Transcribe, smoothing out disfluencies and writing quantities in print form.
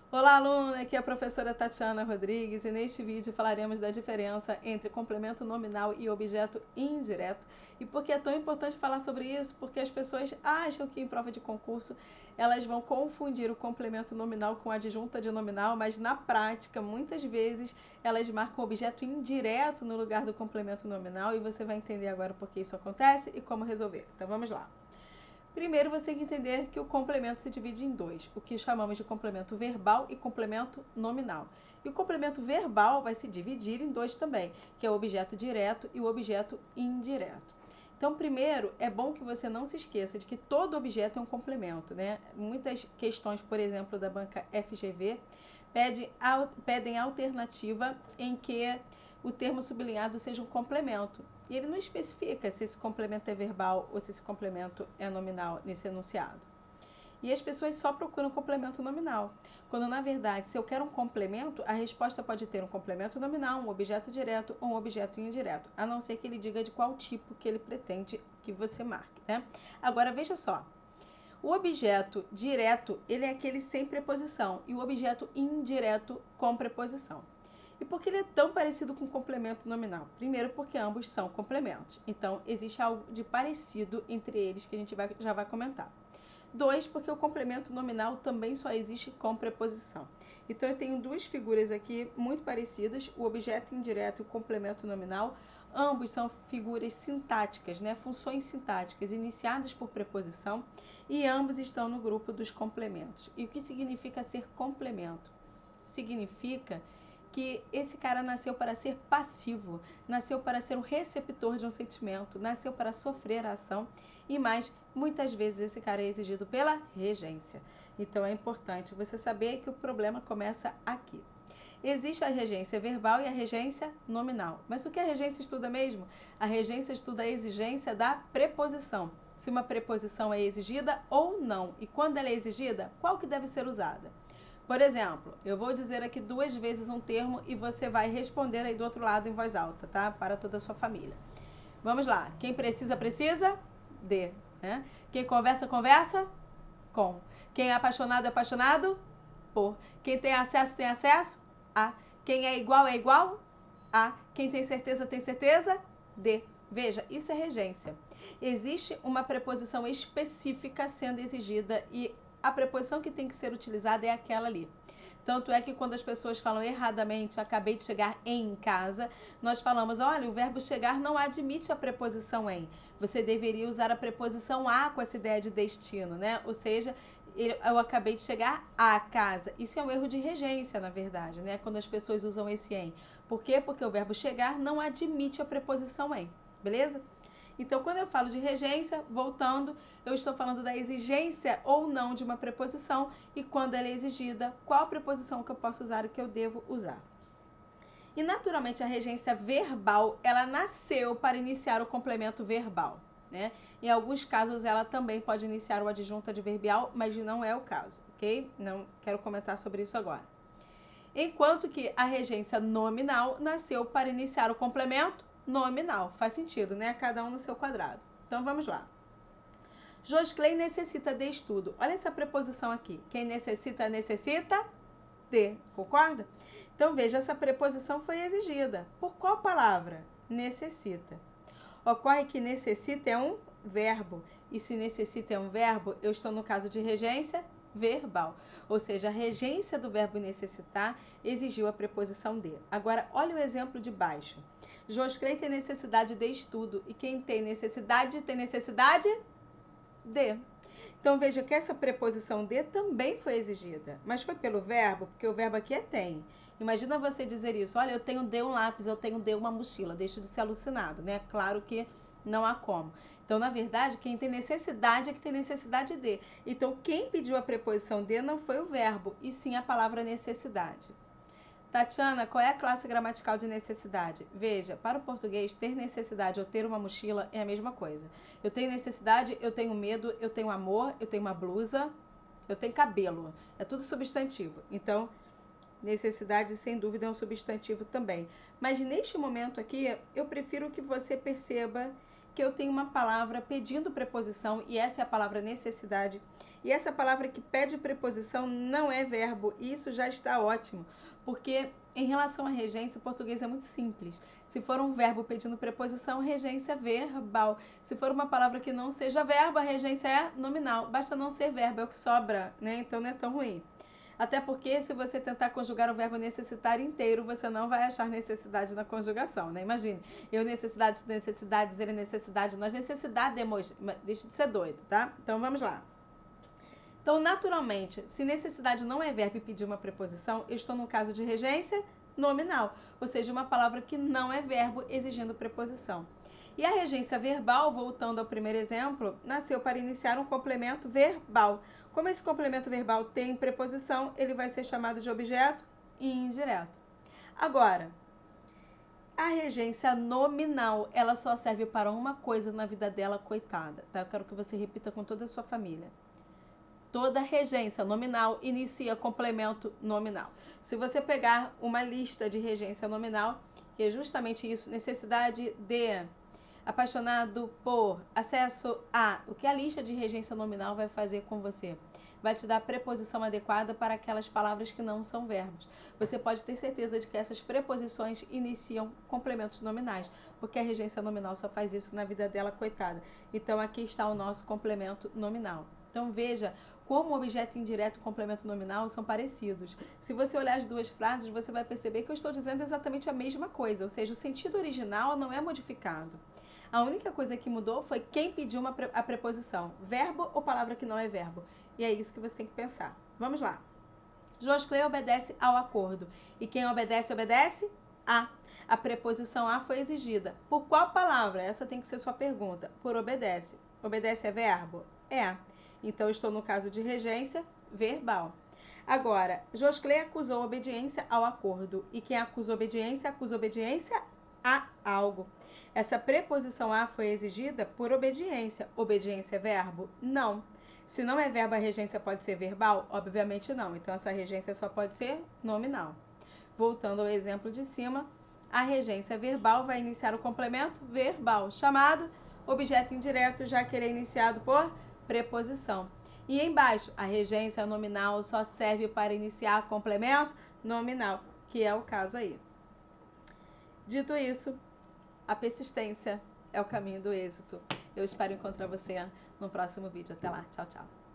Olá, aluna! Aqui é a professora Tatiana Rodrigues e neste vídeo falaremos da diferença entre complemento nominal e objeto indireto. E por que é tão importante falar sobre isso? Porque as pessoas acham que em prova de concurso elas vão confundir o complemento nominal com a adjunta de nominal, mas na prática, muitas vezes, elas marcam objeto indireto no lugar do complemento nominal e você vai entender agora por que isso acontece e como resolver. Então vamos lá. Primeiro, você tem que entender que o complemento se divide em dois, o que chamamos de complemento verbal e complemento nominal. E o complemento verbal vai se dividir em dois também, que é o objeto direto e o objeto indireto. Então, primeiro, é bom que você não se esqueça de que todo objeto é um complemento, né? Muitas questões, por exemplo, da banca FGV, pedem alternativa em que o termo sublinhado seja um complemento. E ele não especifica se esse complemento é verbal ou se esse complemento é nominal nesse enunciado. E as pessoas só procuram complemento nominal, quando na verdade, se eu quero um complemento, a resposta pode ter um complemento nominal, um objeto direto ou um objeto indireto, a não ser que ele diga de qual tipo que ele pretende que você marque, né? Agora veja só, o objeto direto, ele é aquele sem preposição e o objeto indireto com preposição. E por que ele é tão parecido com o complemento nominal? Primeiro, porque ambos são complementos. Então, existe algo de parecido entre eles que a gente já vai comentar. Dois, porque o complemento nominal também só existe com preposição. Então, eu tenho duas figuras aqui muito parecidas, o objeto indireto e o complemento nominal. Ambos são figuras sintáticas, né? Funções sintáticas iniciadas por preposição e ambos estão no grupo dos complementos. E o que significa ser complemento? Significa que esse cara nasceu para ser passivo, nasceu para ser um receptor de um sentimento, nasceu para sofrer a ação e mais, muitas vezes esse cara é exigido pela regência. Então é importante você saber que o problema começa aqui. Existe a regência verbal e a regência nominal. Mas o que a regência estuda mesmo? A regência estuda a exigência da preposição. Se uma preposição é exigida ou não. E quando ela é exigida, qual que deve ser usada? Por exemplo, eu vou dizer aqui duas vezes um termo e você vai responder aí do outro lado em voz alta, tá? Para toda a sua família. Vamos lá. Quem precisa, precisa. De. Né? Quem conversa, conversa. Com. Quem é apaixonado, por. Quem tem acesso, tem acesso. A. Quem é igual, a. Quem tem certeza, de. Veja, isso é regência. Existe uma preposição específica sendo exigida e a preposição que tem que ser utilizada é aquela ali. Tanto é que quando as pessoas falam erradamente, acabei de chegar em casa, nós falamos, olha, o verbo chegar não admite a preposição em. Você deveria usar a preposição a com essa ideia de destino, né? Ou seja, eu acabei de chegar à casa. Isso é um erro de regência, na verdade, né? Quando as pessoas usam esse em. Por quê? Porque o verbo chegar não admite a preposição em. Beleza? Então, quando eu falo de regência, voltando, eu estou falando da exigência ou não de uma preposição e quando ela é exigida, qual preposição que eu posso usar e que eu devo usar. E, naturalmente, a regência verbal, ela nasceu para iniciar o complemento verbal. Né? Em alguns casos, ela também pode iniciar o adjunto adverbial, mas não é o caso, ok? Não quero comentar sobre isso agora. Enquanto que a regência nominal nasceu para iniciar o complemento nominal. Faz sentido, né? Cada um no seu quadrado. Então, vamos lá. Josclay necessita de estudo. Olha essa preposição aqui. Quem necessita, necessita de. Concorda? Então, veja, essa preposição foi exigida. Por qual palavra? Necessita. Ocorre que necessita é um verbo. E se necessita é um verbo, eu estou no caso de regência verbal. Ou seja, a regência do verbo necessitar exigiu a preposição de. Agora, olha o exemplo de baixo. Josclay tem necessidade de estudo. E quem tem necessidade de. Então, veja que essa preposição de também foi exigida. Mas foi pelo verbo, porque o verbo aqui é tem. Imagina você dizer isso. Olha, eu tenho de um lápis, eu tenho de uma mochila. Deixa de ser alucinado, né? Claro que não há como. Então, na verdade, quem tem necessidade é que tem necessidade de. Então, quem pediu a preposição de não foi o verbo, e sim a palavra necessidade. Tatiana, qual é a classe gramatical de necessidade? Veja, para o português, ter necessidade ou ter uma mochila é a mesma coisa. Eu tenho necessidade, eu tenho medo, eu tenho amor, eu tenho uma blusa, eu tenho cabelo. É tudo substantivo. Então, necessidade, sem dúvida, é um substantivo também. Mas neste momento aqui, eu prefiro que você perceba que eu tenho uma palavra pedindo preposição, e essa é a palavra necessidade, E essa palavra que pede preposição não é verbo, e isso já está ótimo, porque em relação à regência, o português é muito simples. Se for um verbo pedindo preposição, regência é verbal. Se for uma palavra que não seja verbo, a regência é nominal. Basta não ser verbo, é o que sobra, né? Então não é tão ruim. Até porque se você tentar conjugar o verbo necessitar inteiro, você não vai achar necessidade na conjugação, né? Imagine, eu necessidade, ele necessidade, nós necessidademos. Deixa de ser doido, tá? Então vamos lá. Então, naturalmente, se necessidade não é verbo e pedir uma preposição, eu estou no caso de regência nominal, ou seja, uma palavra que não é verbo exigindo preposição. E a regência verbal, voltando ao primeiro exemplo, nasceu para iniciar um complemento verbal. Como esse complemento verbal tem preposição, ele vai ser chamado de objeto indireto. Agora, a regência nominal, ela só serve para uma coisa na vida dela, coitada, tá? Eu quero que você repita com toda a sua família. Toda regência nominal inicia complemento nominal. Se você pegar uma lista de regência nominal, que é justamente isso, necessidade de, apaixonado por, acesso a, o que a lista de regência nominal vai fazer com você? Vai te dar a preposição adequada para aquelas palavras que não são verbos. Você pode ter certeza de que essas preposições iniciam complementos nominais, porque a regência nominal só faz isso na vida dela, coitada. Então aqui está o nosso complemento nominal. Então veja como o objeto indireto e o complemento nominal são parecidos. Se você olhar as duas frases, você vai perceber que eu estou dizendo exatamente a mesma coisa, ou seja, o sentido original não é modificado. A única coisa que mudou foi quem pediu a preposição, verbo ou palavra que não é verbo. E é isso que você tem que pensar. Vamos lá. Josclé obedece ao acordo. E quem obedece, obedece a. A preposição a foi exigida. Por qual palavra? Essa tem que ser sua pergunta. Por obedece. Obedece é verbo? É. Então, estou no caso de regência verbal. Agora, Josclé acusou obediência ao acordo. E quem acusa obediência a algo. Essa preposição a foi exigida por obediência. Obediência é verbo? Não. Se não é verbo, a regência pode ser verbal? Obviamente não. Então, essa regência só pode ser nominal. Voltando ao exemplo de cima, a regência verbal vai iniciar o complemento verbal, chamado objeto indireto, já que ele é iniciado por preposição. E embaixo, a regência nominal só serve para iniciar complemento nominal, que é o caso aí. Dito isso, a persistência é o caminho do êxito. Eu espero encontrar você no próximo vídeo. Até lá. Tchau, tchau.